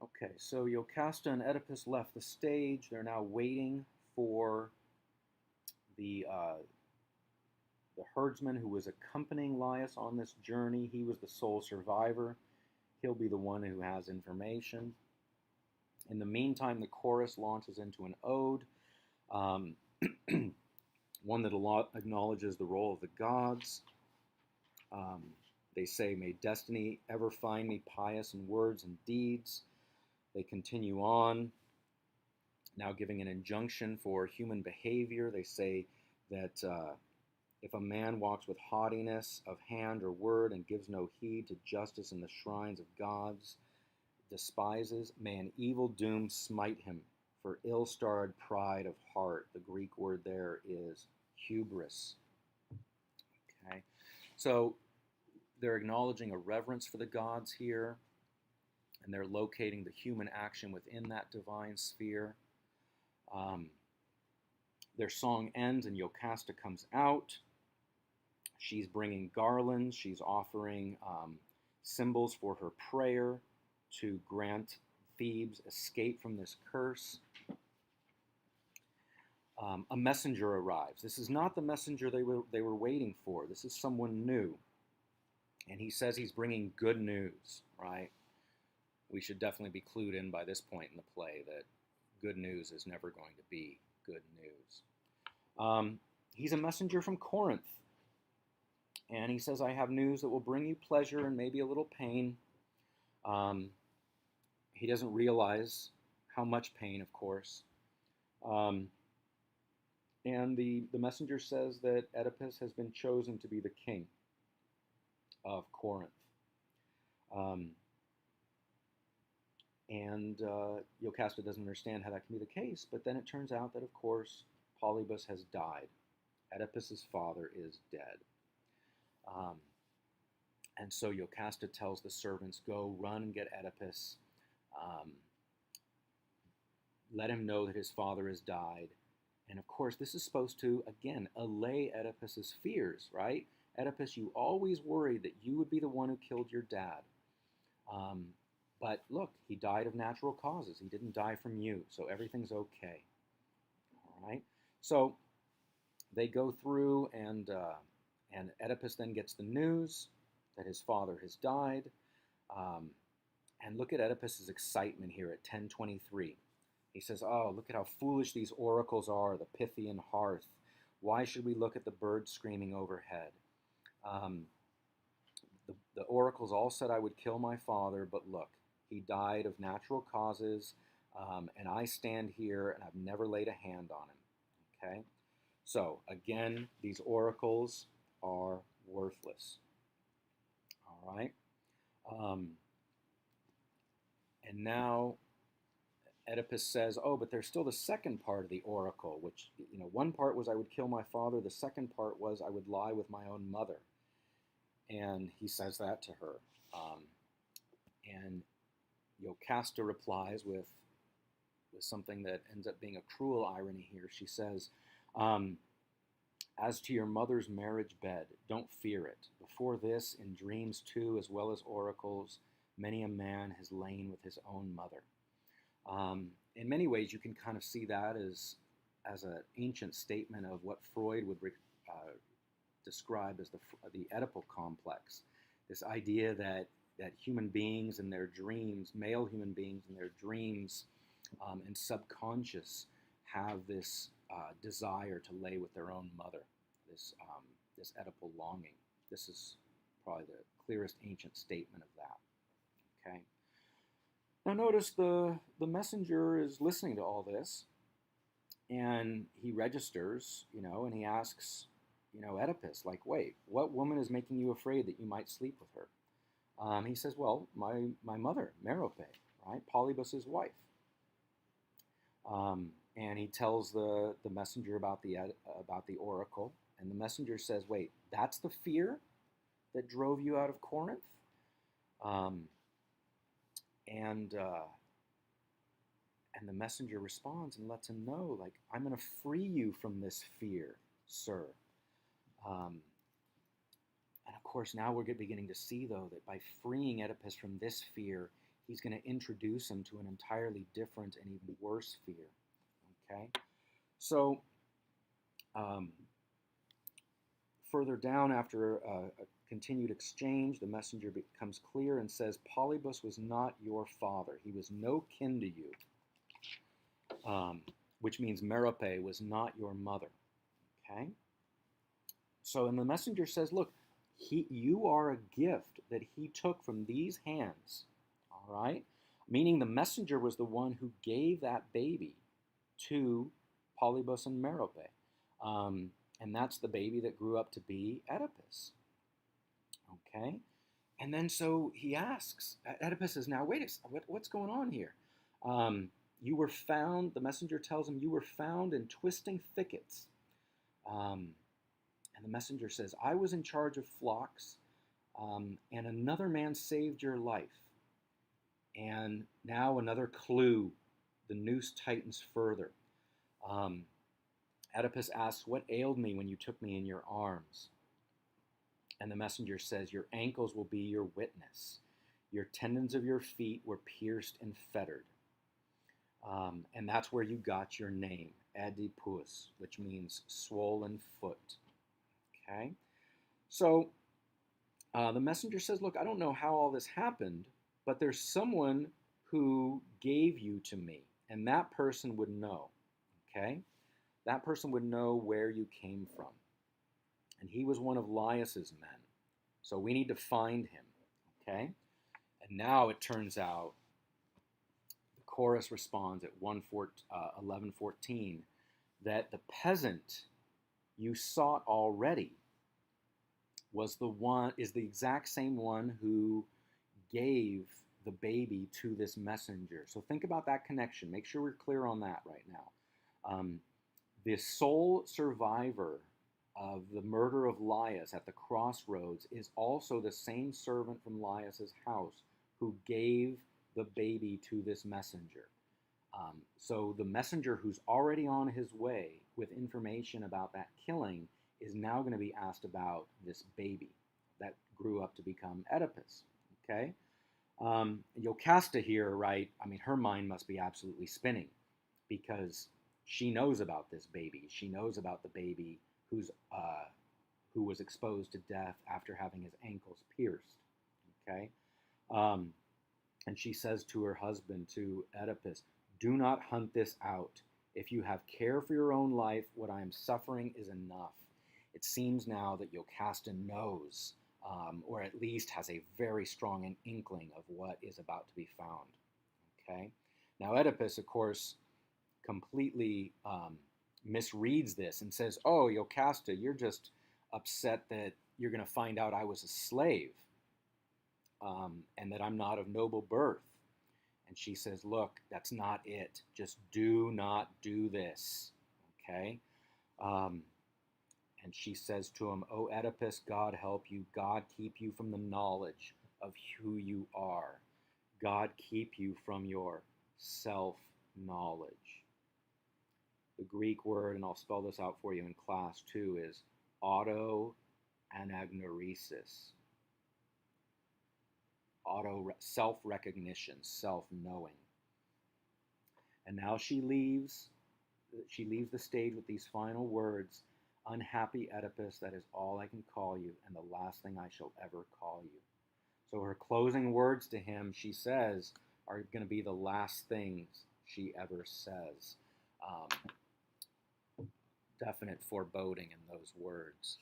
Okay, so Jocasta and Oedipus left the stage. They're now waiting for the herdsman who was accompanying Laius on this journey. He was the sole survivor. He'll be the one who has information. In the meantime, the chorus launches into an ode, um, one that acknowledges the role of the gods. Um, they say, "May destiny ever find me pious in words and deeds." They continue on, now giving an injunction for human behavior. They say that if a man walks with haughtiness of hand or word and gives no heed to justice in the shrines of gods, despises, may an evil doom smite him for ill-starred pride of heart. The Greek word there is hubris. Okay, so they're acknowledging a reverence for the gods here, and they're locating the human action within that divine sphere. Um, their song ends and Jocasta comes out. She's bringing garlands. She's offering symbols for her prayer to grant Thebes escape from this curse. A messenger arrives. This is not the messenger they were waiting for. This is someone new. And he says he's bringing good news, right? We should definitely be clued in by this point in the play that good news is never going to be good news. He's a messenger from Corinth. And he says, I have news that will bring you pleasure and maybe a little pain. He doesn't realize how much pain, of course. And the messenger says that Oedipus has been chosen to be the king of Corinth. And Jocasta doesn't understand how that can be the case, but then it turns out that, of course, Polybus has died. Oedipus's father is dead. And so Jocasta tells the servants, go run and get Oedipus. Let him know that his father has died. And of course, this is supposed to, again, allay Oedipus's fears, right? Oedipus, you always worried that you would be the one who killed your dad. But look, he died of natural causes. He didn't die from you, so everything's okay. All right? So they go through, and Oedipus then gets the news that his father has died. And look at Oedipus's excitement here at 10:23. He says, oh, look at how foolish these oracles are, the Pythian hearth. Why should we look at the birds screaming overhead? The oracles all said I would kill my father, but look, he died of natural causes, and I stand here and I've never laid a hand on him. Okay? So, again, these oracles are worthless. All right? And now Oedipus says, oh, but there's still the second part of the oracle, which, one part was I would kill my father. The second part was I would lie with my own mother. And he says that to her. And Jocasta replies with something that ends up being a cruel irony here. She says, as to your mother's marriage bed, don't fear it. Before this, in dreams too, as well as oracles, many a man has lain with his own mother. In many ways, you can kind of see that as an ancient statement of what Freud would describe as the Oedipal complex. This idea that human beings in their dreams, male human beings in their dreams and subconscious, have this desire to lay with their own mother, this Oedipal longing. This is probably the clearest ancient statement of that. Okay. Now notice the messenger is listening to all this, and he registers, and he asks, Oedipus, like, wait, what woman is making you afraid that you might sleep with her? He says, well, my mother, Merope, right, Polybus's wife. And he tells the messenger about the oracle, and the messenger says, wait, that's the fear that drove you out of Corinth? And the messenger responds and lets him know, like, I'm going to free you from this fear, sir. And of course, now we're beginning to see, though, that by freeing Oedipus from this fear, he's going to introduce him to an entirely different and even worse fear. Okay? So, further down, after a continued exchange, the messenger becomes clear and says, Polybus was not your father. He was no kin to you, which means Merope was not your mother. Okay? So, and the messenger says, look, you are a gift that he took from these hands. All right? Meaning the messenger was the one who gave that baby to Polybus and Merope. And that's the baby that grew up to be Oedipus. Okay? And then so he asks, Oedipus says, now wait a second, what's going on here? You were found, the messenger tells him, you were found in twisting thickets. And the messenger says, I was in charge of flocks, and another man saved your life. And now another clue, the noose tightens further. Oedipus asks, what ailed me when you took me in your arms? And the messenger says, your ankles will be your witness. Your tendons of your feet were pierced and fettered. And that's where you got your name, Oedipus, which means swollen foot. Okay? So the messenger says, look, I don't know how all this happened, but there's someone who gave you to me, and that person would know. Okay? That person would know where you came from. And he was one of Laius's men. So we need to find him. Okay? And now it turns out the chorus responds at 11:14 that the peasant you sought already is the exact same one who gave the baby to this messenger. So think about that connection. Make sure we're clear on that right now. The sole survivor of the murder of Laius at the crossroads is also the same servant from Laius's house who gave the baby to this messenger. So the messenger who's already on his way with information about that killing is now going to be asked about this baby that grew up to become Oedipus. Okay? Jocasta here, right? I mean, her mind must be absolutely spinning because she knows about this baby. She knows about the baby who was exposed to death after having his ankles pierced. Okay? And she says to her husband, to Oedipus, do not hunt this out. If you have care for your own life, what I am suffering is enough. It seems now that Jocasta knows, or at least has a very strong inkling of what is about to be found. Okay? Now Oedipus, of course, completely misreads this and says, oh, Jocasta, you're just upset that you're going to find out I was a slave and that I'm not of noble birth. And she says, look, that's not it. Just do not do this. Okay? And she says to him, O Oedipus, God help you. God keep you from the knowledge of who you are. God keep you from your self-knowledge. The Greek word, and I'll spell this out for you in class too, is auto-anagnoresis. Self-recognition, self-knowing. And now she leaves the stage with these final words, unhappy Oedipus, that is all I can call you, and the last thing I shall ever call you. So her closing words to him, she says, are going to be the last things she ever says. Definite foreboding in those words.